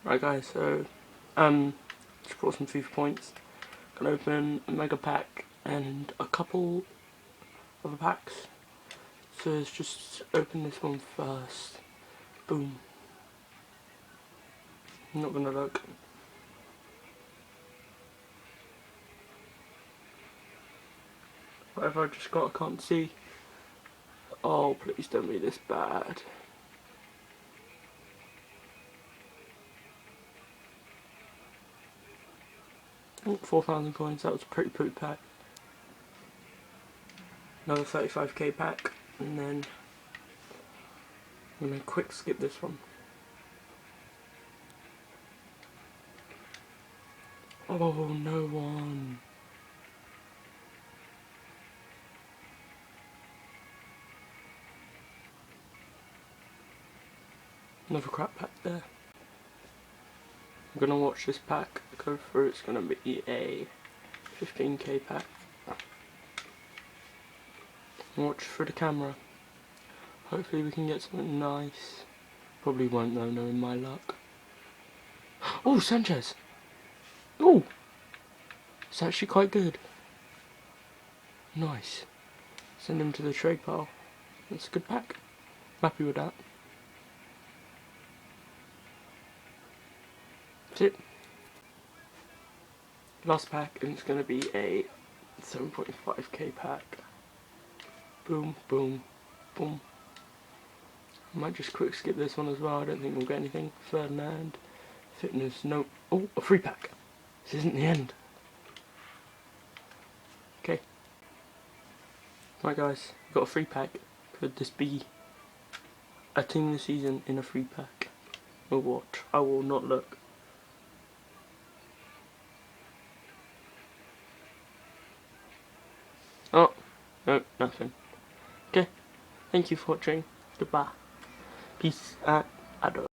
Right guys, so just brought some FIFA points. Gonna open a mega pack and a couple other packs. So let's just open this one first. Boom. I'm not gonna look. Whatever I just got, I can't see. Oh, please don't be this bad. Oh, 4,000 coins, that was a pretty poop pack. Another 35k pack, and then I'm gonna quick skip this one. Oh, no one. Another crap pack there. I'm gonna watch this pack go through. It's gonna be a 15k pack. Watch through the camera. Hopefully we can get something nice. Probably won't though, knowing my luck. Oh, Sanchez! Oh! It's actually quite good. Nice. Send him to the trade pile. That's a good pack. I'm happy with that. That's it. Last pack, and it's going to be a 7.5k pack. Boom, boom, boom. I might just quick skip this one as well. I don't think we'll get anything. Ferdinand. Fitness, no. Oh, a free pack. This isn't the end. Okay. Right guys, got a free pack. Could this be a team of the season in a free pack? Or what? I will not look. Oh, no, nothing. Okay, thank you for watching. Goodbye. Peace and adios.